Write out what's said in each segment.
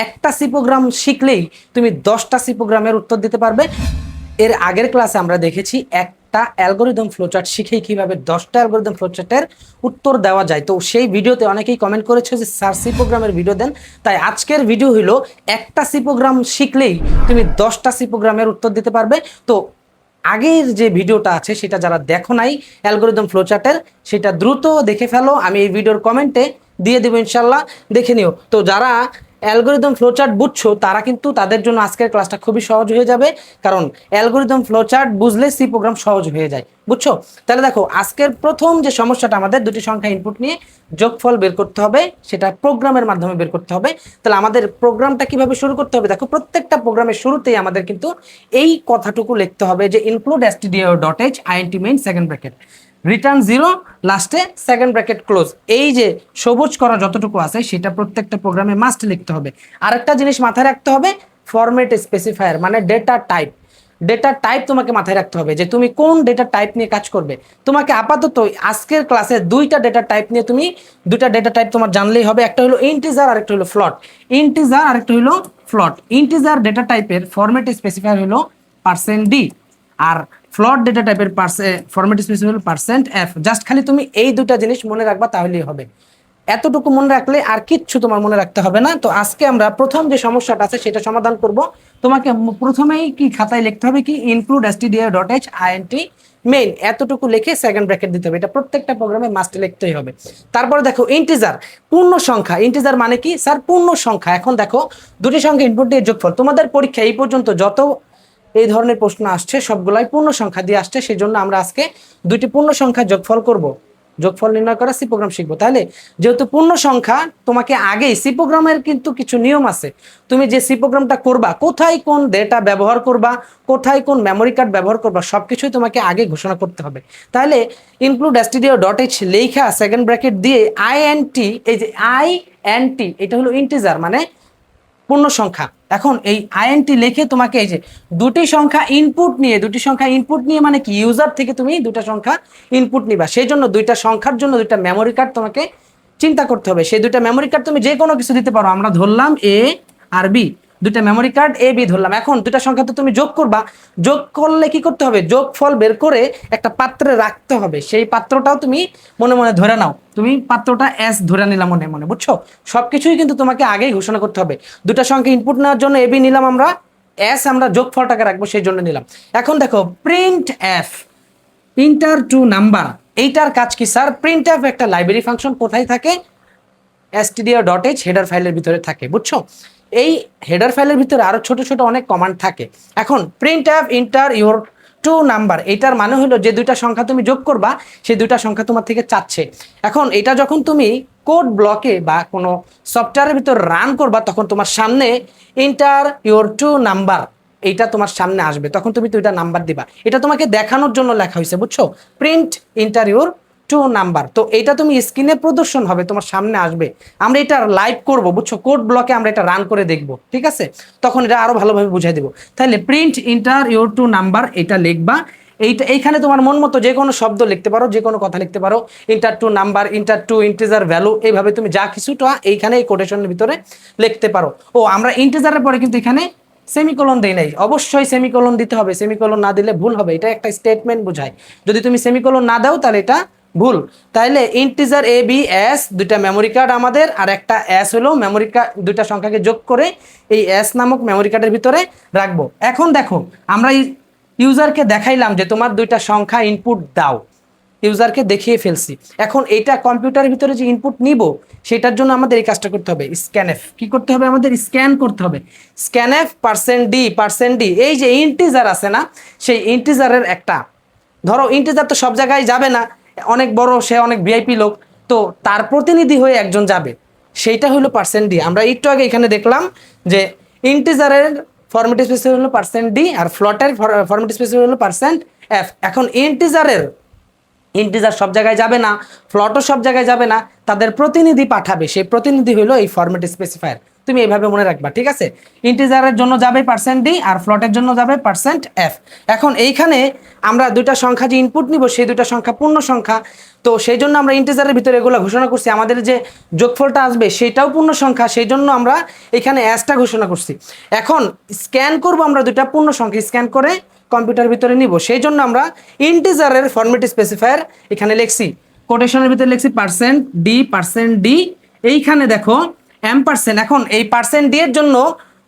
একটা C program শিখলেই তুমি 10টা সি প্রোগ্রামের উত্তর দিতে পারবে। এর আগের ক্লাসে আমরা দেখেছি একটা অ্যালগোরিদম ফ্লোচার্ট শিখেই কিভাবে 10টা অ্যালগোরিদম ফ্লোচার্টের উত্তর দেওয়া যায়। তো সেই ভিডিওতে অনেকেই কমেন্ট করেছে যে স্যার সি প্রোগ্রামের ভিডিও দেন, তাই আজকের ভিডিও হলো একটা সি প্রোগ্রাম শিখলেই তুমি 10টা সি প্রোগ্রামের উত্তর দিতে পারবে। তো আগের যে ভিডিওটা আছে সেটা যারা দেখো নাই অ্যালগোরিদম ফ্লোচার্টের, সেটা দ্রুত দেখে ফেলো, আমি এই ভিডিওর কমেন্টে দিয়ে দেবো, ইনশাল্লাহ দেখে নিও। তো যারা অ্যালগোরিদম ফ্লোচার্ট বুঝছো তারা কিন্তু তাদের জন্য আজকের ক্লাসটা খুবই সহজ হয়ে যাবে, কারণ অ্যালগোরিদম ফ্লোচার্ট বুঝলে সি প্রোগ্রাম সহজ হয়ে যায়, বুঝছো? তাহলে দেখো আজকের প্রথম যে সমস্যাটা, আমাদের দুটি সংখ্যা ইনপুট নিয়ে যোগফল বের করতে হবে, সেটা প্রোগ্রামের মাধ্যমে বের করতে হবে। তাহলে আমাদের প্রোগ্রামটা কিভাবে শুরু করতে হবে, দেখো প্রত্যেকটা প্রোগ্রামের শুরুতেই আমাদের কিন্তু এই কথাটুকু লিখতে হবে যে include stdio.h int main second bracket return 0 লাস্টে সেকেন্ড ব্র্যাকেট ক্লোজ। এই যে সবুজ করা যতটুকু আছে সেটা প্রত্যেকটা প্রোগ্রামে মাস্ট লিখতে হবে। আরেকটা জিনিস মাথায় রাখতে হবে, ফরম্যাট স্পেসিফায়ার মানে ডেটা টাইপ। ডেটা টাইপ তোমাকে মাথায় রাখতে হবে যে তুমি কোন ডেটা টাইপ নিয়ে কাজ করবে। তোমাকে আপাতত আজকের ক্লাসে দুইটা ডেটা টাইপ নিয়ে দুইটা ডেটা টাইপ তোমার জানলেই হবে, একটা হলো ইন্টিজার আর একটা হলো ফ্লট। ইন্টিজার আর একটা হলো ফ্লট। ইন্টিজার ডেটা টাইপের ফরম্যাট স্পেসিফায়ার হলো %d, আর ফ্লট ডেটা টাইপের ফরম্যাট স্পেসিফায়ার হলো %f। জাস্ট খালি তুমি এই দুটা জিনিস মনে রাখবা তাহলেই হবে। এতটুকু মনে রাখলে আর কিচ্ছু তোমার মনে রাখতে হবে না। তো আজকে আমরা প্রথম যে সমস্যাটা আছে সেটা সমাধান করব। তোমাকে প্রথমেই কি খাতায় লিখতে হবে কি ইনক্লুড stdio.h int মেইন, এতটুকু লিখে সেকেন্ড ব্র্যাকেট দিতে হবে। এটা প্রত্যেকটা প্রোগ্রামে মাস্ট লিখতেই হবে। তারপরে দেখো ইন্টিজার, পূর্ণ সংখ্যা। ইন্টিজার মানে কি স্যার? পূর্ণ সংখ্যা। এখন দেখো দুটি সংখ্যা ইনপুট দিয়ে যোগফল, তোমাদের পরীক্ষা এই পর্যন্ত যত এই ধরনের প্রশ্ন আসছে সবগুলাই পূর্ণ সংখ্যা দিয়ে আসছে, সেই জন্য আমরা আজকে দুইটি পূর্ণ সংখ্যা যোগফল করব, যোগফল নির্ণয় করা সি প্রোগ্রাম শিখবো। তাহলে যেহেতু পূর্ণ সংখ্যা, তোমাকে আগেই সি প্রোগ্রামের কিন্তু কিছু নিয়ম আছে। তুমি যে সি প্রোগ্রামটা করবা, কোথায় কোন ডেটা ব্যবহার করবা, কোথায় কোন মেমোরি কার্ড ব্যবহার করবা, সবকিছুই তোমাকে আগে ঘোষণা করতে হবে। তাহলে ইনক্লুড stdio.h লেখা সেকেন্ড ব্র্যাকেট দিয়ে int, এই যে int এটা হলো ইন্টিজার মানে পূর্ণ সংখ্যা। এখন এই int লিখে তোমাকে এই যে দুটি সংখ্যা ইনপুট নিয়ে মানে কি ইউজার থেকে তুমি দুটা সংখ্যা ইনপুট নিবা, সেই জন্য দুইটা সংখ্যার জন্য দুইটা মেমোরি কার্ড তোমাকে চিন্তা করতে হবে। সেই দুইটা মেমোরি কার্ড তুমি যে কোনো কিছু দিতে পারো, আমরা ধরলাম এ আর বি, দুইটা মেমোরি কার্ড এ বি ধরলাম। এখন দুইটা সংখ্যা তো তুমি যোগ করবা, যোগ করলে কি করতে হবে, যোগফল বের করে একটা পাত্রে রাখতে হবে। সেই পাত্রটাও তুমি মনে মনে ধরে নাও, তুমি পাত্রটা এস ধরে নিলাম মনে মনে, বুঝছো? সবকিছুই কিন্তু তোমাকে আগেই ঘোষণা করতে হবে। দুটা সংখ্যা ইনপুট নেওয়ার জন্য এ বি নিলাম আমরা, এস আমরা যোগফলটাকে রাখবো সেই জন্য নিলাম। এখন দেখো printf, enter two number, এইটার কাজ কি স্যার? প্রিন্ট এফ একটা লাইব্রেরি ফাংশন, কোথায় থাকে? stdio.h হেডার ফাইলের ভিতরে থাকে, বুঝছো? এই হেডার ফাইলের ভিতরে আরো ছোট ছোট অনেক কমান্ড থাকে। এখন printf enter your two number, এটার মানে হলো যে দুইটা সংখ্যা তুমি যোগ করবা, সেই দুইটা সংখ্যা তোমার থেকে চাচ্ছে। এখন এটা যখন তুমি কোড ব্লকে বা কোনো সফটওয়্যারের ভিতর রান করবা, তখন তোমার সামনে ইন্টার ইউর টু নাম্বার এইটা তোমার সামনে আসবে, তখন তুমি দুইটা নাম্বার দিবা। এটা তোমাকে দেখানোর জন্য লেখা হয়েছে, বুঝছো? Print enter your two number. তো এটা তুমি স্ক্রিনে প্রদর্শন হবে, তোমার সামনে আসবে। আমরা এটা লাইভ করব, বুঝছো? কোড ব্লকে আমরা এটা রান করে দেখব, ঠিক আছে? তখন এটা আরো ভালোভাবে বুঝাই দেব। তাহলে print enter your two number এটা লিখবা। এইখানে তোমার মন মতো যে কোনো শব্দ লিখতে পারো, যে কোনো কথা লিখতে পারো, enter two number, enter two integer value, এইভাবে তুমি যা কিছুটা এইখানে এই কোটেশনের ভিতরে লিখতে পারো। ও আমরা ইন্টিজারের পরে কিন্তু এখানে সেমিকোলন দেই নাই, অবশ্যই সেমিকোলন দিতে হবে। সেমিকোলন না দিলে ভুল হবে, এটা একটা স্টেটমেন্ট বোঝায়। যদি তুমি সেমিকোলন না দাও তাহলে এটা ভুল। তাহলে ইন্টিজার এ বি এস, দুইটা মেমোরি কার্ড আমাদের, আর একটা এস হলো মেমোরি কার্ড, দুইটা সংখ্যাকে যোগ করে এই এস নামক মেমোরি কার্ডের ভিতরে রাখবো। এখন দেখো আমরা ইউজারকে দেখাইলাম যে তোমার দুইটা সংখ্যা ইনপুট দাও, ইউজারকে দেখিয়ে ফেলছি। এখন এইটা কম্পিউটারের ভিতরে যে ইনপুট নিব, সেটার জন্য আমাদের এই কাজটা করতে হবে, স্ক্যানএফ। কি করতে হবে আমাদের? স্ক্যান করতে হবে। স্ক্যানএফ %d, এই যে ইন্টিজার আছে না, সেই ইন্টিজারের একটা, ধরো ইন্টিজার তো সব জায়গায় যাবে না, অনেক বড়, সে অনেক ভিআইপি লোক, তো তার প্রতিনিধি হয়ে একজন যাবে, সেইটা হলো %d। আমরা একটু আগে এখানে দেখলাম যে ইন্টিজারের ফরম্যাট স্পেসিফায়ার হলো %d আর ফ্লটের ফরম্যাট স্পেসিফায়ার হলো %f। এখন ইন্টিজার সব জায়গায় যাবে না, ফ্লটও সব জায়গায় যাবে না, তাদের প্রতিনিধি পাঠাবে, সেই প্রতিনিধি হলো এই ফরম্যাট স্পেসিফায়ার। তুমি এইভাবে মনে রাখবা, ঠিক আছে? ইন্টিজারের জন্য যাবে পার্সেন্ট ডি আর ফ্লোটের জন্য যাবে পার্সেন্ট এফ। এখন এইখানে আমরা দুইটা সংখ্যা যে ইনপুট নিব সেই দুইটা সংখ্যা পূর্ণ সংখ্যা, তো সেই জন্য আমরা ইন্টিজারের ভিতরে এগুলো ঘোষণা করছি। আমাদের যে যোগফলটা আসবে সেটাও পূর্ণ সংখ্যা, সেই জন্য আমরা এখানে এসটা ঘোষণা করছি। এখন স্ক্যান করব আমরা দুইটা পূর্ণ সংখ্যা, স্ক্যান করে কম্পিউটার ভিতরে নিব, সেই জন্য আমরা ইন্টিজারের ফরম্যাট স্পেসিফায়ার এখানে লিখছি, কোটেশনের ভিতরে লিখছি পার্সেন্ট ডি। এইখানে দেখো %। এখন এই পার্সেন্ট ডি এর জন্য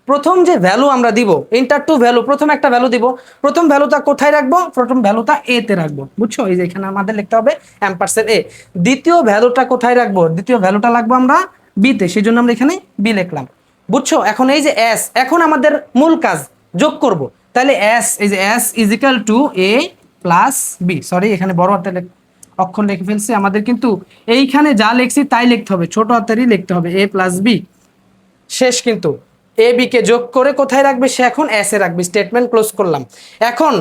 প্রথম যে ভ্যালু আমরা দিব, ইন্টার টু ভ্যালু, প্রথম একটা ভ্যালু দিব, প্রথম ভ্যালুটা কোথায় রাখবো? প্রথম ভ্যালুটা এ তে রাখবো, বুঝছো? এই যে এখানে আমাদের লিখতে হবে %a। দ্বিতীয় ভ্যালুটা কোথায় রাখবো? দ্বিতীয় ভ্যালুটা রাখবো আমরা বি তে, সেই জন্য আমরা এখানে বি লিখলাম, বুঝছো? এখন এই যে এস, এখন আমাদের মূল কাজ যোগ করব, তাহলে এস, এই যে S is equal to A plus B, sorry এখানে বড় হাতের অক্ষর লিখে ফেলছি, আমাদের কিন্তু এইখানে যা লিখছি তাই লিখতে হবে, ছোট হাতেরই লিখতে হবে, এ প্লাস বি। শেষ, কিন্তু এ বি কে যোগ করে কোথায় রাখবে? সে এখন এস এ রাখবে। স্টেটমেন্ট ক্লোজ করলাম। এখন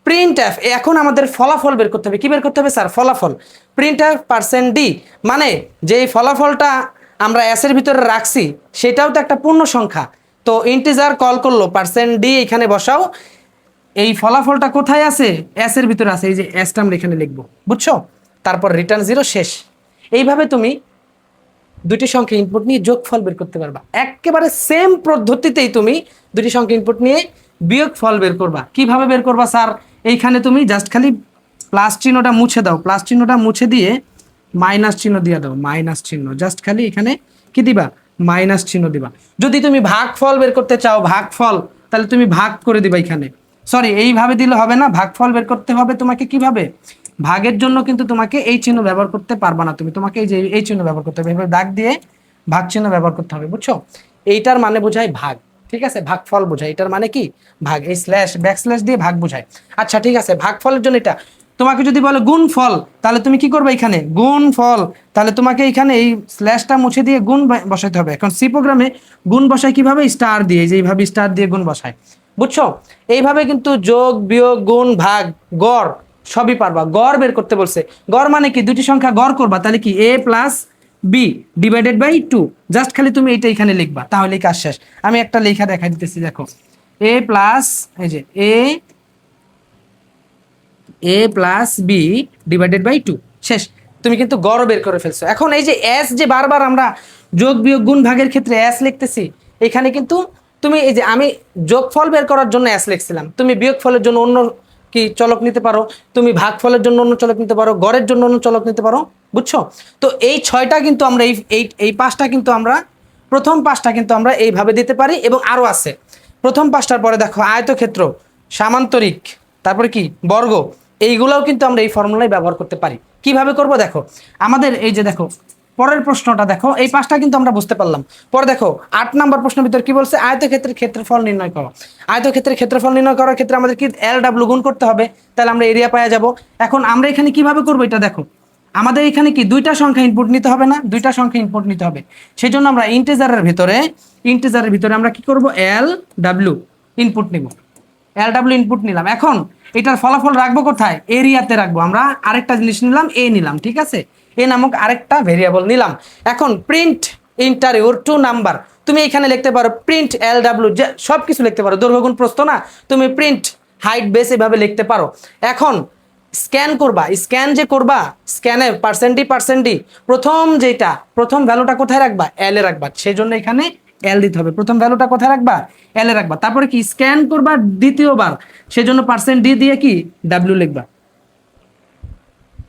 প্রিন্ট এফ, এখন আমাদের ফলাফল বের করতে হবে। কি বের করতে হবে স্যার? ফলাফল। প্রিন্ট এফ পার্সেন্ট ডি, মানে যে ফলাফলটা আমরা এস এর ভিতরে রাখছি সেটাও তো একটা পূর্ণ সংখ্যা, তো ইন্টিজার কল করলো পার্সেন্ট ডি, এখানে বসাও। এই ফলাফলটা কোথায় আছে? এস এর ভিতরে আছে, এই যে এসটা আমরা এখানে লিখবো, বুঝছো? তারপর রিটার্ন 0, শেষ। এইভাবে তুমি দুটি সংখ্যা ইনপুট নিয়ে যোগফল বের করতে পারবা। একেবারে সেম পদ্ধতিতেই তুমি দুটি সংখ্যা ইনপুট নিয়ে বিয়োগফল বের করবা। কিভাবে বের করবা স্যার? এইখানে তুমি জাস্ট খালি প্লাস চিহ্নটা মুছে দাও, প্লাস চিহ্নটা মুছে দিয়ে মাইনাস চিহ্ন দিয়ে দাও, মাইনাস চিহ্ন, জাস্ট খালি এখানে কি দিবা? মাইনাস চিহ্ন দিবা। যদি তুমি ভাগফল বের করতে চাও, ভাগফল, তাহলে তুমি ভাগ করে দিবা এখানে, সরি এইভাবে দিলে হবে না, ভাগফল বের করতে হবে তোমাকে কিভাবে? ভাগের জন্য কিন্তু তোমাকে এই চিহ্ন ব্যবহার করতে পারবা না, তোমাকে এই যে এই চিহ্ন ব্যবহার করতে হবে, এভাবে দাগ দিয়ে ভাগ চিহ্ন ব্যবহার করতে হবে, বুঝছো? এইটার মানে বোঝায় ভাগ, ঠিক আছে? ভাগফল বোঝায়, এটার মানে কি? ভাগ। এই স্ল্যাশ, ব্যাকস্ল্যাশ দিয়ে ভাগ বোঝায়। আচ্ছা ঠিক আছে, ভাগফলের জন্য এটা। তোমাকে যদি বলে গুণফল, তাহলে তুমি কি করবে? এখানে গুণফল, তাহলে তোমাকে এখানে এই স্ল্যাশটা মুছে দিয়ে গুণ বসাইতে হবে। এখন সি প্রোগ্রামে গুণ বসায় কিভাবে? স্টার দিয়ে, যে এইভাবে স্টার দিয়ে গুণ বসায়, বুঝছো? এইভাবে কিন্তু যোগ, বিয়োগ, গুণ, ভাগ, গড় সবই পারবা। গড় বের করতে বলছে, গড় মানে কি? দুটি সংখ্যা গড় করবা, তাহলে কি? a plus B divided by 2, just খালি তুমি এইটা এখানে লিখবা, তাহলে কাজ শেষ। আমি একটা লেখা দেখা দিতেছি, দেখো, a প্লাস, এই যে a plus B divided by 2, শেষ। তুমি কিন্তু গড় বের করে ফেলছো। এখন এই যে এস, যে বারবার আমরা যোগ, বিয়োগ, গুণ, ভাগের ক্ষেত্রে এস লিখতেছি, এখানে কিন্তু তুমি এই যে আমি যোগফল বের করার জন্য এস লিখছিলাম, তুমি বিয়োগফলের জন্য অন্য কি চলক নিতে পারো, তুমি ভাগফলের জন্য অন্য চলক নিতে পারো, গড়ের জন্য অন্য চলক নিতে পারো, বুঝছো? তো এই 6টা কিন্তু আমরা এই 5টা কিন্তু আমরা, প্রথম 5টা কিন্তু আমরা এইভাবে দিতে পারি, এবং আরও আছে। প্রথম 5টার পরে দেখো আয়তক্ষেত্র, সামান্তরিক, তারপরে কি বর্গ, এইগুলোও কিন্তু আমরা এই ফর্মুলায় ব্যবহার করতে পারি। কিভাবে করব দেখো, আমাদের এই যে দেখো পরের প্রশ্নটা দেখো, এই 5টা কিন্তু আমরা বুঝতে পারলাম। পরে দেখো 8 নম্বর প্রশ্নের ভিতর কি বলছে? আয়তক্ষেত্রের ক্ষেত্রফল নির্ণয় করো। আয়তক্ষেত্রের ক্ষেত্রফল নির্ণয় করার ক্ষেত্রে আমাদের কি LW গুণ করতে হবে, তাহলে আমরা এরিয়া পাওয়া যাব। এখন আমরা এখানে কিভাবে করব এটা দেখো, আমাদের এখানে কি দুইটা সংখ্যা ইনপুট নিতে হবে না? দুইটা সংখ্যা ইনপুট নিতে হবে, সেই জন্য আমরা ইন্টিজারের ভিতরে আমরা কি করব? LW ইনপুট নিব, LW ইনপুট নিলাম। এখন এটার ফলাফল রাখবো কোথায়? এরিয়াতে রাখবো। আমরা আরেকটা জিনিস নিলাম, এ নিলাম, ঠিক আছে? এ নামক আরেকটা ভেরিয়েবল নিলাম। এখন প্রিন্ট ইন্টারভিউর 2 নাম্বার, তুমি এখানে লিখতে পারো প্রিন্ট LW, সব কিছু লিখতে পারো, দৈর্ঘ্য গুণ প্রস্থ না, তুমি প্রিন্ট হাইট বেস এভাবে লিখতে পারো। এখন স্ক্যান করবা, স্ক্যান যে করবা, স্ক্যানে পার্সেন্ট ডি প্রথম ভ্যালুটা কোথায় রাখবা? এল এ রাখবা, সেই জন্য এখানে এল দিতে হবে। প্রথম ভ্যালুটা কোথায় রাখবা? এল এ রাখবা। তারপরে কি স্ক্যান করবা দ্বিতীয়বার, সেই জন্য পার্সেন্ট ডি দিয়ে কি ডাব্লিউ লিখবা।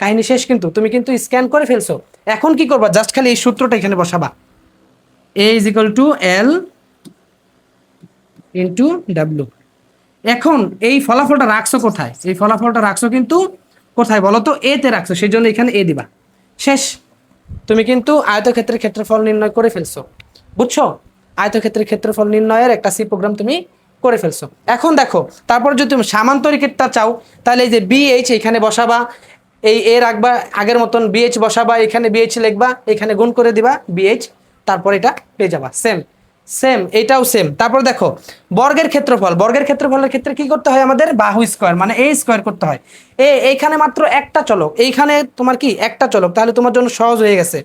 কাহিনী শেষ, কিন্তু তুমি কিন্তু স্ক্যান করে ফেলছো। এখন কি করবা? জাস্ট খালি এই সূত্রটা এখানে বসাবা, a is equal to l into ডাব্লিউ। এখন এই ফলাফলটা রাখছো কোথায়? এই ফলাফলটা রাখছো কিন্তু কোথায় বলো তো? এ তে রাখছো, সেই জন্য এখানে এ দিবা, শেষ। তুমি কিন্তু আয়তক্ষেত্রের ক্ষেত্রফল নির্ণয় করে ফেলছো, বুঝছো? আয়তক্ষেত্রের ক্ষেত্রফল নির্ণয়ের একটা সি প্রোগ্রাম তুমি করে ফেলছো। এখন দেখো, তারপর যদি তুমি সামান্তরিকটা চাও, তাহলে এই যে বিএইচ এখানে বসাবা, এই এ রাখবা আগের মতন, বিএইচ বসাবা, এখানে বিএইচ লিখবা, এখানে গুণ করে দিবা বিএইচ, তারপর এটা পেয়ে যাবা। সেম এটাও সেম। তারপর দেখো বর্গের ক্ষেত্রফলের ক্ষেত্রে কি করতে হয়? আমাদের বাহু স্কোয়ার মানে এ স্কোয়ার করতে হয়। এইখানে মাত্র একটা চলক, এইখানে তোমার কি একটা চলক, তাহলে তোমার জন্য সহজ হয়ে গেছে।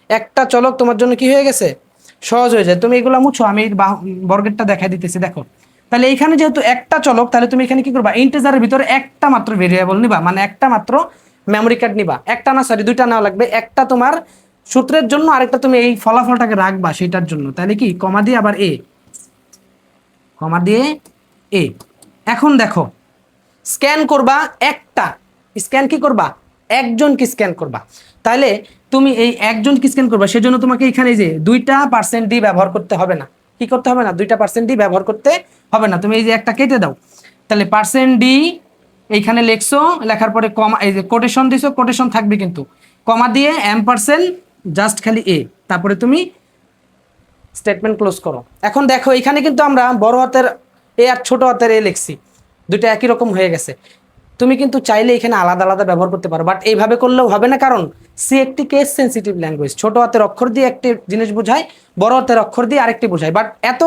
একটা চলক তোমার জন্য কি হয়ে গেছে? সহজ হয়ে যায়। তুমি এগুলো মুছো, আমি বর্গেরটা দেখাই দিতেছি। দেখো তাহলে এইখানে যেহেতু একটা চলক, তাহলে তুমি এখানে কি করবা, ইন্টিজারের ভিতরে একটা মাত্র ভেরিয়েবল নিবা, মানে একটা মাত্র মেমরি কার্ড নিবা। একটা না, সরি দুইটা নেওয়া লাগবে। একটা তোমার সূত্রের জন্য, আরেকটা তুমি এই ফলাফলটাকে রাখবা সেটার জন্য। তাহলে কি কমা দিয়ে আবার এ, কমা দিয়ে এ। এখন দেখো স্ক্যান করবা একটা, স্ক্যান কি করবা, একজনকে স্ক্যান করবা। তাহলে তুমি এই একজনকে স্ক্যান করবা, সেজন্য তোমাকে এখানে যে 2% ব্যবহার করতে হবে না। কি করতে হবে না, 2% ব্যবহার করতে হবে না। তুমি এই যে একটা কেটে দাও, তাহলে %d এইখানে লেখছো, লেখার পরে কমা, এই যে কোটেশন দিছো, কোটেশন থাকবে কিন্তু, কমা দিয়ে %, জাস্ট খালি এ, তারপরে তুমি স্টেটমেন্ট ক্লোজ করো। এখন দেখো এখানে কিন্তু আমরা বড় হাতের এ আর ছোট হাতের এ লিখছি, দুটো একই রকম হয়ে গেছে। তুমি কিন্তু চাইলে এখানে আলাদা আলাদা ব্যবহার করতে পারো, বাট এইভাবে করলেও হবে না, কারণ সি একটি কেস সেন্সিটিভ ল্যাঙ্গুয়েজ। ছোট হাতের অক্ষর দিয়ে একটি জিনিস বোঝায়, বড় হাতের অক্ষর দিয়ে আরেকটি বোঝায়, বাট এত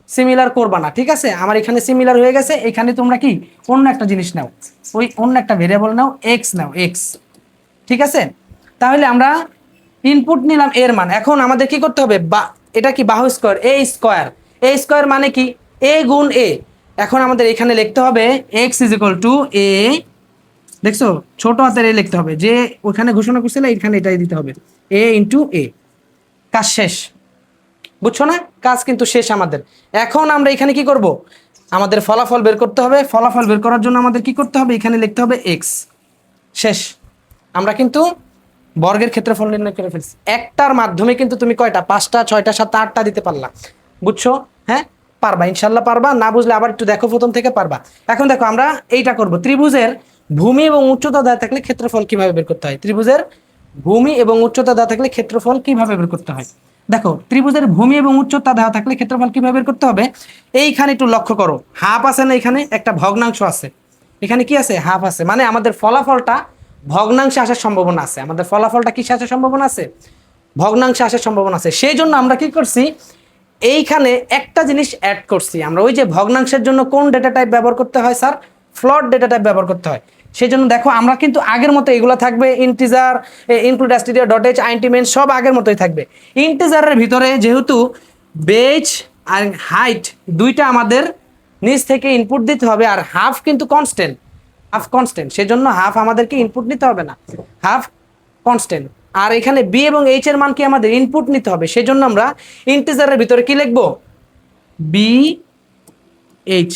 সিমিলার করবা না, ঠিক আছে? আমার এখানে সিমিলার হয়ে গেছে, এখানে তোমরা কি অন্য একটা জিনিস নাও, ওই অন্য একটা ভেরিয়েবল নাও, এক্স নাও, এক্স, ঠিক আছে? তাহলে আমরা ইনপুট নিলাম এর মান। এখন আমাদের কি করতে হবে, বা এটা কি বাহু স্কয়ার, এ স্কয়ার, এ স্কয়ার মানে কি এ গুণ এ। এখন আমাদের এখানে লিখতে হবে এক্স ইজ ইকুয়াল টু এ, দেখছো ছোট হাতের এ লিখতে হবে, যে ওখানে ঘোষণা করছিল এখানে এটাই দিতে হবে, এ ইন্টু এ। কাজ শেষ, বুঝছো না? কাজ কিন্তু শেষ আমাদের। এখন আমরা এখানে কি করব, আমাদের ফলাফল বের করতে হবে। ফলাফল বের করার জন্য আমাদের কি করতে হবে, এখানে লিখতে হবে এক্স। শেষ। আমরা কিন্তু বর্গের ক্ষেত্রফল নির্ণয় করে ফেলছি। একটার মাধ্যমে কিন্তু তুমি কয়টা, 5টা 6টা 7টা 8টা দিতে পারলা, বুঝছো? হ্যাঁ পারবা, ইনশাল্লাহ পারবা। না বুঝলে আবার একটু দেখো, প্রথম থেকে পারবা। এখন দেখো আমরা এইটা করব, ত্রিভুজের ভূমি এবং উচ্চতা দেওয়া থাকলে ক্ষেত্রফল কিভাবে বের করতে হয়। ত্রিভুজের ভূমি এবং উচ্চতা দেওয়া থাকলে ক্ষেত্রফল কিভাবে বের করতে হয়। দেখো ত্রিভুজের ভূমি এবং উচ্চতা দেওয়া থাকলে ক্ষেত্রফল কিভাবে বের করতে হবে। এইখানে একটু লক্ষ্য করো, হাফ আছে না, এখানে একটা ভগ্নাংশ আছে, এখানে কি আছে, হাফ আছে, মানে আমাদের ফলাফলটা ভগ্নাংশে আসার সম্ভাবনা আছে। আমাদের ফলাফলটা কিসে আসার সম্ভাবনা আছে, ভগ্নাংশে আসার সম্ভাবনা আছে। সেই জন্য আমরা কি করছি, এইখানে একটা জিনিস অ্যাড করছি আমরা, ওই যে ভগ্নাংশের জন্য কোন ডেটা টাইপ ব্যবহার করতে হয় স্যার, ফ্লোট ডেটা টাইপ ব্যবহার করতে হয়। সেই জন্য দেখো আমরা কিন্তু আগের মতো এগুলো থাকবে, integer, include stereo, dot h, আইনটিমেন্ট সব আগের মতোই থাকবে। ইন্টিজারের ভিতরে যেহেতু বেজ আর হাইট দুইটা আমাদের নিচ থেকে ইনপুট দিতে হবে, আর হাফ কিন্তু কনস্ট্যান্ট, হাফ কনস্ট্যান্ট, সেজন্য হাফ আমাদেরকে ইনপুট নিতে হবে না, হাফ কনস্ট্যান্ট। আর এখানে বি এবং এইচ এর মান কি আমাদের ইনপুট নিতে হবে, সেজন্য আমরা ইন্টিজারের ভিতরে কি লিখবো, বি এইচ,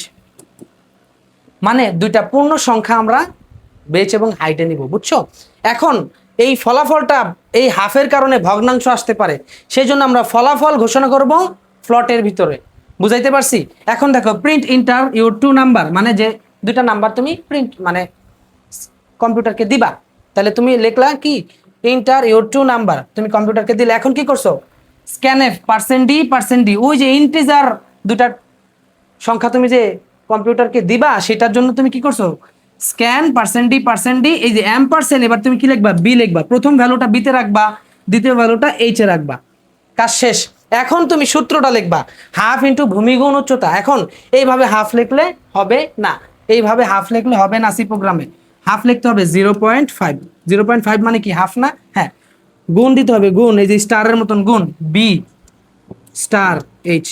মানে দুইটা পূর্ণ সংখ্যা আমরা বেচ এবং হাইটে নিব, বুঝছো? এখন এই ফলাফলটা এই হাফের কারণে ভগ্নাংশ আসতে পারে, সেই জন্য আমরা ফলাফল ঘোষণা করব ফ্লটের ভিতরে। বুঝাইতে পারছি? এখন দেখো প্রিন্ট ইন্টার ইউর 2 নাম্বার, মানে যে দুইটা নাম্বার তুমি প্রিন্ট মানে কম্পিউটারকে দিবা, তাহলে তুমি লিখলা কি ইন্টার ইউর 2 নাম্বার, তুমি কম্পিউটারকে দিলে। এখন কি করছো, স্ক্যানএফ %d, ওই যে ইন্টিজার দুটা সংখ্যা তুমি যে কম্পিউটারকে দিবা, সেটার জন্য তুমি কি করছো, স্ক্যান %d, এই যে %, এবার তুমি কি লিখবা, বি লিখবা। প্রথম ভ্যালুটা বিতে রাখবা, দ্বিতীয় ভ্যালুটা এইচ এ রাখবা। কাজ শেষ। এখন তুমি সূত্রটা লিখবা, হাফ ইন্টু ভূমি গুণ উচ্চতা। এখন এইভাবে হাফ লিখলে হবে না, এইভাবে হাফ লিখলে হবে না। সি প্রোগ্রামে হাফ লিখতে হবে 0.5, 0.5 মানে কি হাফ না, হ্যাঁ। গুণ দিতে হবে, গুণ, এই যে স্টারের মতন গুণ, বি স্টার এইচ।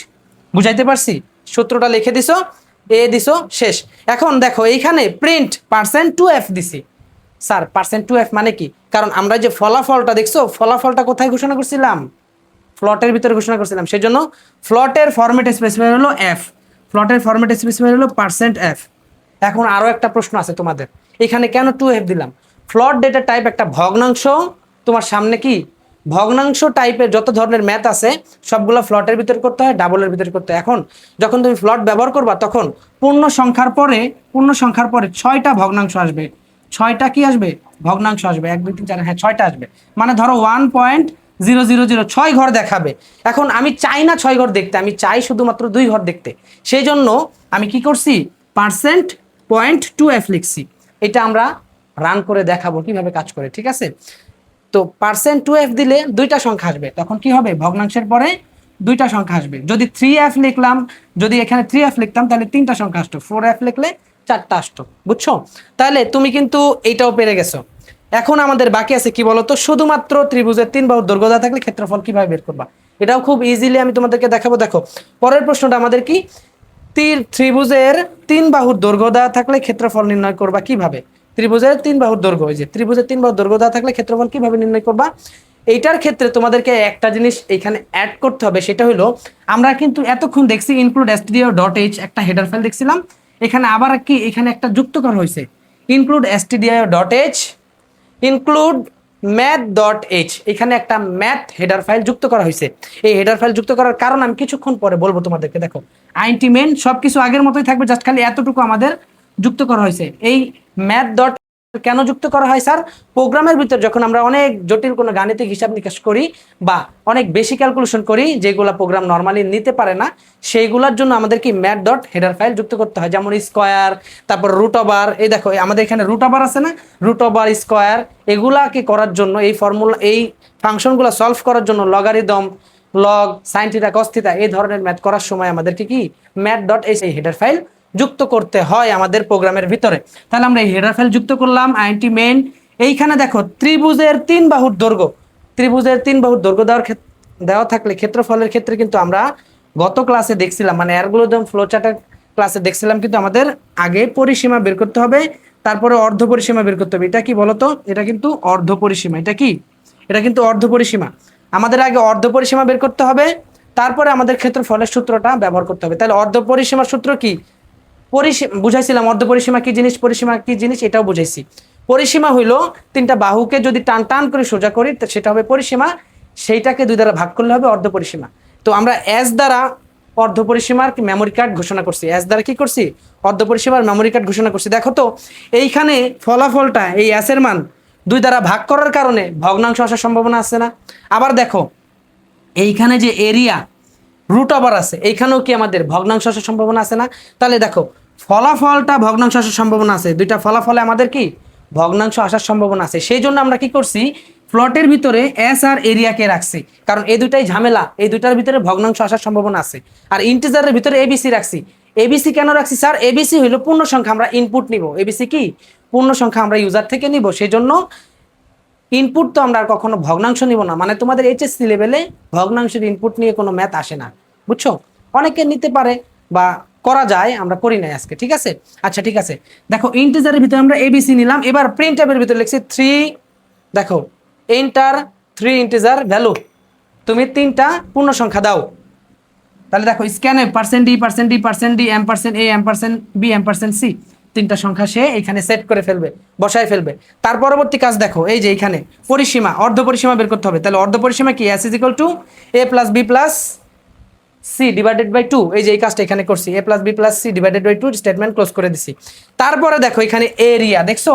বুঝাইতে পারছি? সূত্রটা লিখে দিছো, এ দিছো, শেষ। এখন দেখো এইখানে প্রিন্ট %2f দিছি। স্যার %2f মানে কি, কারণ আমরা যে ফলাফলটা দেখছো, ফলাফলটা কোথায় ঘোষণা করছিলাম, ফ্লটের ভিতরে ঘোষণা করছিলাম। সেই জন্য ফ্লটের ফরম্যাট স্পেসিফায়ার হলো এফ, ফ্লটের ফরম্যাট স্পেসিফায়ার হলো %f। এখন আরো একটা প্রশ্ন আছে তোমাদের, এখানে কেন 2f দিলাম। ফ্লট ডেটা টাইপ একটা ভগ্নাংশ, তোমার সামনে কি ভগ্নাংশ টাইপের যত ধরনের ম্যাথ আছে সবগুলো ফ্লটের ভিতরে করতে হয়, ডাবলের ভিতরে করতে হয়। এখন যখন তুমি ফ্লট ব্যবহার করবা, তখন পূর্ণ সংখ্যার পরে 6টা ভগ্নাংশ আসবে। 6টা কি আসবে, ভগ্নাংশ আসবে, 1 2 3 4, হ্যাঁ 6টা আসবে। মানে ধরো 1.000, 6 ঘর দেখাবে। এখন আমি চাই না 6 ঘর দেখতে, আমি চাই শুধুমাত্র 2 ঘর দেখতে। সেই জন্য আমি কি করছি, %2f লিখছি। এটা আমরা রান করে দেখাবো কিভাবে কাজ করে, ঠিক আছে? তো %2f দিলে 2টা সংখ্যা আসবে, তখন কি হবে, ভগ্নাংশের পরে 2টা সংখ্যা আসবে। যদি 3f লিখলাম, যদি এখানে 3f লিখতাম, তাহলে 3টা সংখ্যা আসতো। 4f লিখলে 4টা আসতো, বুঝছো? তাহলে তুমি কিন্তু এইটাও পেরে গেছো। এখন আমাদের বাকি আছে কি বলতো, শুধুমাত্র ত্রিভুজের 3 বাহুর দৈর্ঘ্য দেওয়া থাকলে ক্ষেত্রফল কিভাবে বের করবা। এটাও খুব ইজিলি আমি তোমাদেরকে দেখাবো। দেখো পরের প্রশ্নটা আমাদের কি, ত্রিভুজের 3 বাহুর দৈর্ঘ্য দেওয়া থাকলে ক্ষেত্রফল নির্ণয় করবা কিভাবে? ত্রিভুজের 3 বাহুর দৈর্ঘ্য, এই যে ত্রিভুজের 3 বাহুর দৈর্ঘ্য দেওয়া থাকলে ক্ষেত্রফল কিভাবে নির্ণয় করবা? এইটার ক্ষেত্রে তোমাদেরকে একটা জিনিস এখানে অ্যাড করতে হবে, সেটা হলো আমরা কিন্তু এতক্ষণ দেখছি ইনক্লুড stdio.h একটা হেডার ফাইল দেখছিলাম, এখানে আবার কি এখানে একটা যুক্ত করা হয়েছে, ইনক্লুড stdio.h ইনক্লুড math.h, এখানে একটা ম্যাথ হেডার ফাইল যুক্ত করা হয়েছে। এই হেডার ফাইল যুক্ত করার কারণ আমি কিছুক্ষণ পরে বলবো তোমাদেরকে। দেখো আইনটি মেন সবকিছু আগের মতোই থাকবে, জাস্ট খালি এতটুকু আমাদের যুক্ত করা হয়েছে। এই ম্যাথ ডট কেন যুক্ত করা হয় স্যার? প্রোগ্রামের ভিতর যখন আমরা অনেক জটিল কোনো গাণিতিক হিসাব নিকাশ করি বা অনেক বেশি ক্যালকুলেশন করি যেগুলো প্রোগ্রাম নর্মালি নিতে পারে না, সেইগুলোর জন্য আমাদের কি ম্যাথ ডট হেডার ফাইল যুক্ত করতে হয়। যেমন স্কোয়ার, তারপর রুট ওভার, এই দেখো আমাদের এখানে রুট ওভার আছে না, রুট ওভার, স্কোয়ার, এগুলাকে করার জন্য এই ফর্মুলা এই ফাংশনগুলো সলভ করার জন্য logarithm, log, sine theta, cos theta এই ধরনের ম্যাথ করার সময় আমাদেরকে কি ম্যাথ ডট এই হেডার ফাইল যুক্ত করতে হয় আমাদের প্রোগ্রামের ভিতরে। তাহলে আমরা এই হেডার ফাইল যুক্ত করলাম আইনটি মেন। এইখানে দেখো ত্রিভুজের 3 বাহুর দৈর্ঘ্য, ত্রিভুজের 3 বাহুর দৈর্ঘ্য দেওয়া থাকলে ক্ষেত্রফলের ক্ষেত্রে কিন্তু আমরা গত ক্লাসে দেখছিলাম, মানে অ্যালগরিদম ফ্লোচার্টের ক্লাসে দেখছিলাম, কিন্তু আমাদের আগে পরিসীমা বের করতে হবে, তারপরে অর্ধ পরিসীমা বের করতে হবে। এটা কি বলতো? এটা কিন্তু অর্ধ পরিসীমা। এটা কি? এটা কিন্তু অর্ধ পরিসীমা। আমাদের আগে অর্ধ পরিসীমা বের করতে হবে, তারপরে আমাদের ক্ষেত্রফলের সূত্রটা ব্যবহার করতে হবে। তাহলে অর্ধ পরিসীমার সূত্র কি? বুঝাইছিলাম অর্ধ পরিসীমা কি জিনিস, পরিসীমা কি জিনিস এটাও বুঝাইছি। পরিসীমা হইলো 3টা বাহুকে যদি টান টান করে সোজা করি সেটা হবে পরিসীমা, সেইটাকে 2 দ্বারা ভাগ করলে হবে অর্ধ পরিসীমা। তো আমরা এস দ্বারা অর্ধ পরিসীমার মেমোরি কার্ড ঘোষণা করছি, এস দ্বারা কি করছি? অর্ধ পরিসীমার মেমোরি কার্ড ঘোষণা করছি। দেখো তো এইখানে ফলাফলটা এই এস এর মান 2 দ্বারা ভাগ করার কারণে ভগ্নাংশ আসার সম্ভাবনা আছে না? আবার দেখো এইখানে যে এরিয়া রুট ওভার আছে, এইখানেও কি আমাদের ভগ্নাংশ আসার সম্ভাবনা আছে না? তাহলে দেখো ফলাফলটা ভগ্নাংশ আসার সম্ভাবনা আছে, 2টা ফলাফলে আমাদের কি ভগ্নাংশ আসার সম্ভাবনা আছে। সেই জন্য আমরা কি করছি, প্লটের ভিতরে এস আর এরিয়াকে রাখছি, কারণ এই দুটাই ঝামেলা, এই দুটার ভিতরে ভগ্নাংশ আসার সম্ভাবনা আছে। আর ইন্টিজারের ভিতরে এবিসি রাখছি। এবিসি কেন রাখছি স্যার? এবিসি হইলো পূর্ণ সংখ্যা, আমরা ইনপুট নিব। এবিসি কি পূর্ণ সংখ্যা, আমরা ইউজার থেকে নিব, সেই জন্য ইনপুট তো আমরা আর কখনো ভগ্নাংশ নিব না। মানে তোমাদের এইচএসসি লেভেলে ভগ্নাংশের ইনপুট নিয়ে কোনো ম্যাথ আসে না, বুঝছো? অনেকে নিতে পারে বা করা যায়, আমরা করি নাই আজকে, ঠিক আছে? আচ্ছা ঠিক আছে, দেখো ইন্টিজারের ভিতরে আমরা এবিসি নিলাম, এবার প্রিন্ট ট্যাবের ভিতরে লিখছি 3, দেখো এন্টার 3 ইন্টিজার ভ্যালু, তুমি 3টা পূর্ণ সংখ্যা দাও। তাহলে দেখো স্ক্যানে %d %d %d %a %b %c 3টা সংখ্যা সে এখানে সেট করে ফেলবে, বসায় ফেলবে। তার পরবর্তী কাজ দেখো, এই যে এখানে পরিসীমা, অর্ধ পরিসীমা বের করতে হবে। তাহলে অর্ধ পরিসীমা কি? s = a + b + c / 2। এই যে এই কাজটা এখানে করছি, a + b + c / 2 statement close করে দিছি। তারপরে দেখো এখানে এরিয়া, দেখছো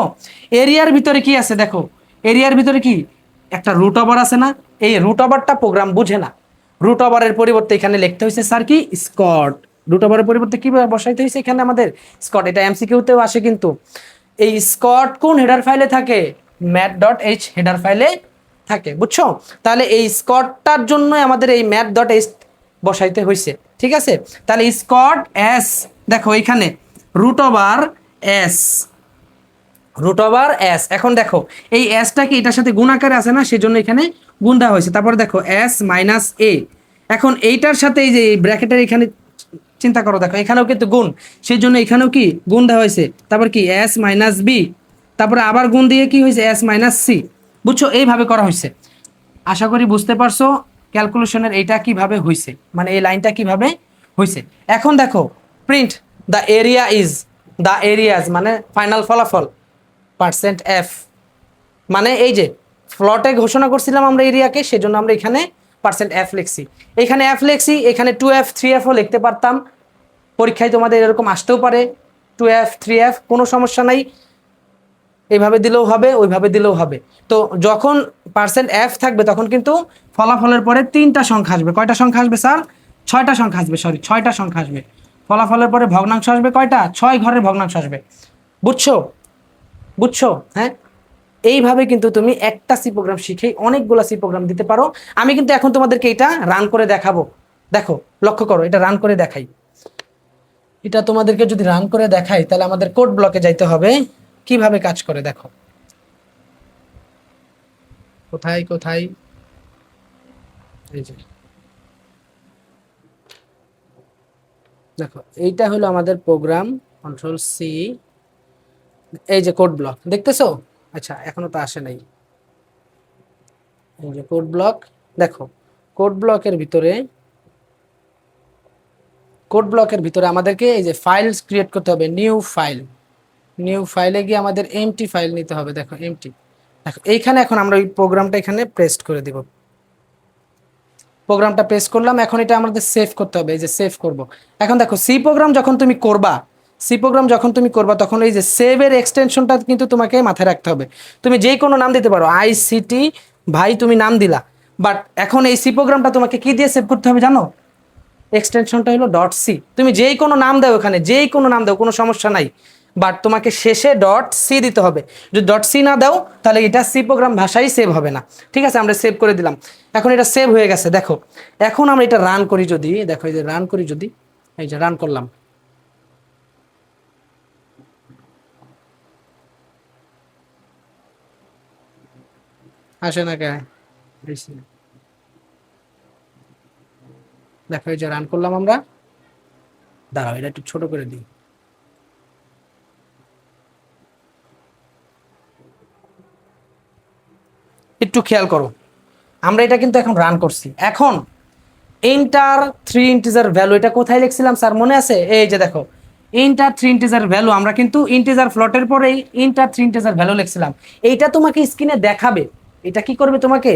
এরিয়ার ভিতরে কি আছে? দেখো এরিয়ার ভিতরে কি একটা রুট ওভার আছে না? এই রুট ওভারটা প্রোগ্রাম বুঝে না, রুট ওভারের পরিবর্তে এখানে লিখতে হয়েছে স্যার কি স্কট। রুট ওভারের পরিবর্তে কি বসাইতে হয়েছে এখানে আমাদের? স্কট। এটা এমসিকিউতেও আসে কিন্তু। এই স্কট কোন হেডার ফাইলে থাকে? math.h হেডার ফাইলে থাকে, বুঝছো? তাহলে এই স্কটটার জন্য আমাদের এই math.h বসাইতে হয়েছে, ঠিক আছে? তাহলে স্কট এস, দেখো এখানে root over S, root over S. এখন দেখো এই এসটা কি এটার সাথে গুণ আকারে আছে না, সেজন্য এখানে গুণ দেওয়া হয়েছে। তারপরে দেখো এস মাইনাস এ, এখন এইটার সাথে এই যে ব্র্যাকেটের এখানে চিন্তা করো, দেখো এখানেও কিন্তু গুণ, সেই জন্য এখানেও কি গুণ দেওয়া হয়েছে। তারপর কি এস মাইনাস বি, তারপরে আবার গুণ দিয়ে কি হয়েছে এস মাইনাস সি, বুঝছো? এইভাবে করা হয়েছে। আশা করি বুঝতে পারছো ক্যালকুলেশনের এইটা কিভাবে হয়েছে, মানে এই লাইনটা কিভাবে হয়েছে। এখন দেখো print the area is, the areas মানে ফাইনাল ফলাফল %f, মানে এই যে ফ্লটে ঘোষণা করছিলাম আমরা এরিয়াকে, সেজন্য আমরা এখানে %f লিখছি। এখানে f লিখছি, এখানে 2f 3fও লিখতে পারতাম, পরীক্ষায় তোমাদের এরকম আসতেও পারে 2f 3f, কোনো সমস্যা নাই, এইভাবে দিলেও হবে, ওইভাবে দিলেও হবে। তো যখন %f থাকবে তখন কিন্তু ফলাফলের পরে 3টা সংখ্যা আসবে। কয়টা সংখ্যা আসবে স্যার? 6টা সংখ্যা আসবে, সরি 6টা সংখ্যা আসবে। ফলাফলের পরে ভগ্নাংশ আসবে কয়টা? 6 ঘরের ভগ্নাংশ আসবে, বুঝছো? বুঝছো? হ্যাঁ, এইভাবে কিন্তু তুমি একটা সি প্রোগ্রাম শিখেই অনেকগুলো সি প্রোগ্রাম দিতে পারো। আমি কিন্তু এখন তোমাদেরকে এটা রান করে দেখাবো। দেখো লক্ষ্য করো, এটা রান করে দেখাই। এটা তোমাদেরকে যদি রান করে দেখাই তাহলে আমাদের কোড ব্লকে যাইতে হবে, কিভাবে কাজ করে দেখো। কোথায় কোথায়, এই যে দেখো এইটা হলো আমাদের প্রোগ্রাম, কন্ট্রোল সি, এই যে কোড ব্লক দেখতেছো। আচ্ছা এখনো তো আসে নাই, এই যে কোড ব্লক। দেখো কোড ব্লকের ভিতরে, কোড ব্লকের ভিতরে আমাদেরকে এই যে ফাইলস ক্রিয়েট করতে হবে, নিউ ফাইল। নিউ ফাইলে গিয়ে আমাদের এমটি ফাইল নিতে হবে। দেখো এমটি, দেখো এইখানে এখন আমরা ওই প্রোগ্রামটা এখানে পেস্ট করে দিব। প্রোগ্রামটা পেস্ট করলাম, এখন এটা আমাদের সেভ করতে হবে, এই যে সেভ করব। এখন দেখো সি প্রোগ্রাম যখন তুমি করবা, সি প্রোগ্রাম যখন তুমি করবা তখন এই যে সেভের এক্সটেনশনটা কিন্তু তোমাকে মাথায় রাখতে হবে। তুমি যেই কোনো নাম দিতে পারো, আইসিটি ভাই তুমি নাম দিলা, বাট এখন এই সি প্রোগ্রামটা তোমাকে কি দিয়ে সেভ করতে হবে জানো? এক্সটেনশনটা হলো ডট সি। তুমি যেই কোনো নাম দাও, এখানে যেই কোনো নাম দাও, কোনো সমস্যা নাই, বাট তোমাকে শেষে ডট সি দিতে হবে। যদি ডট সি না দাও তাহলে এটা সি প্রোগ্রাম ভাষাই সেভ হবে না। ঠিক আছে, আমরা সেভ করে দিলাম, এখন এটা সেভ হয়ে গেছে। দেখো এখন আমরা এটা রান করি যদি, দেখো এই যে রান করি যদি, এই যে রান করলাম, আসে না কে? দেখো এই যে রান করলাম আমরা, দাঁড়াও এটা একটু ছোট করে দিই। একটু খেয়াল করো, আমরা এটা কিন্তু এখন রান করছি। এখন ইন্টার থ্রি ইন্টিজার ভ্যালু, এটা কোথায় লিখছিলাম স্যার মনে আছে? এই যে দেখো ইন্টার থ্রি ইন্টিজার ভ্যালু, আমরা কিন্তু ইন্টিজার ফ্লটের পরেই ইন্টার থ্রি ইন্টিজার ভ্যালু লিখছিলাম। এইটা তোমাকে স্ক্রিনে দেখাবে, এটা কি করবে তোমাকে,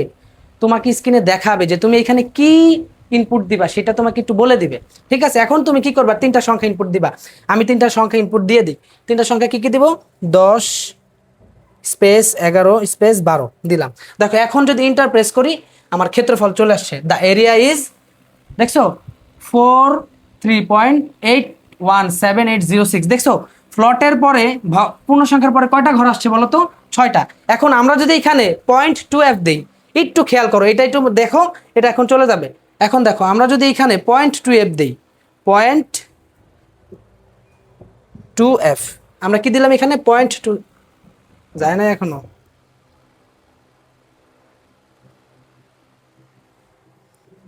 তোমাকে স্ক্রিনে দেখাবে যে তুমি এখানে কি ইনপুট দিবা, সেটা তোমাকে একটু বলে দিবে। ঠিক আছে, এখন তুমি কি করবা, তিনটা সংখ্যা ইনপুট দিবা। আমি তিনটা সংখ্যা ইনপুট দিয়ে দিই। তিনটা সংখ্যা কি কি দিব? 10 স্পেস 11 স্পেস 12 দিলাম। দেখো এখন যদি ইন্টার প্রেস করি, আমার ক্ষেত্রফল চলে আসছে। দ্য এরিয়া ইজ, দেখছো 43.817806। দেখছো ফ্লটের পরে পূর্ণ সংখ্যার পরে কয়টা ঘর আসছে বলো তো? 6টা। এখন আমরা যদি এখানে 0.2f দিই, একটু খেয়াল করো, এটা একটু দেখো, এটা এখন চলে যাবে। এখন দেখো আমরা যদি এখানে 0.2f দিই, 0.2f, আমরা কি দিলাম এখানে? 0.2 যায় না এখনো,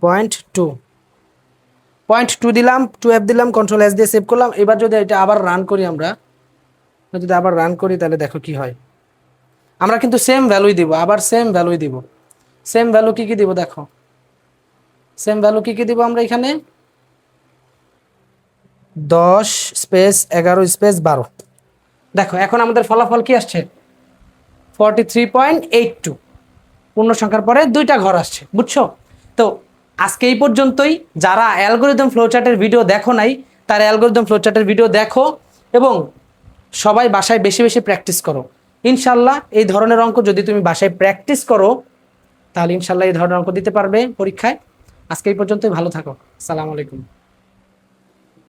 0.2, 0.2 দিলাম, 2f দিলাম, কন্ট্রোল এস দিয়ে সেভ করলাম। এবার যদি এটা আবার রান করি, আমরা যদি আবার রান করি তাহলে দেখো কি হয়। আমরা কিন্তু সেম ভ্যালুই দিব, আবার সেম ভ্যালুই দিব। সেম ভ্যালু কি কি দিব দেখো, সেম ভ্যালু কি কি দিব আমরা এখানে? 10 স্পেস 11 স্পেস 12। দেখো এখন আমাদের ফলাফল কি আসছে? 43.82। পূর্ণ সংখ্যার পরে 2টা ঘর আসছে, বুঝছো? তো আজকে এই পর্যন্তই। যারা অ্যালগরিদম ফ্লোচার্টের ভিডিও দেখো নাই, তারা অ্যালগরিদম ফ্লোচার্টের ভিডিও দেখো এবং সবাই বাসায় বেশি বেশি প্র্যাকটিস করো। ইনশাল্লাহ এই ধরনের অঙ্ক যদি তুমি বাসায় প্র্যাকটিস করো, তাহলে ইনশাল্লাহ এই ধরনের অঙ্ক দিতে পারবে পরীক্ষায়। আজকে এই পর্যন্তই, ভালো থাকো, আসসালামু আলাইকুম।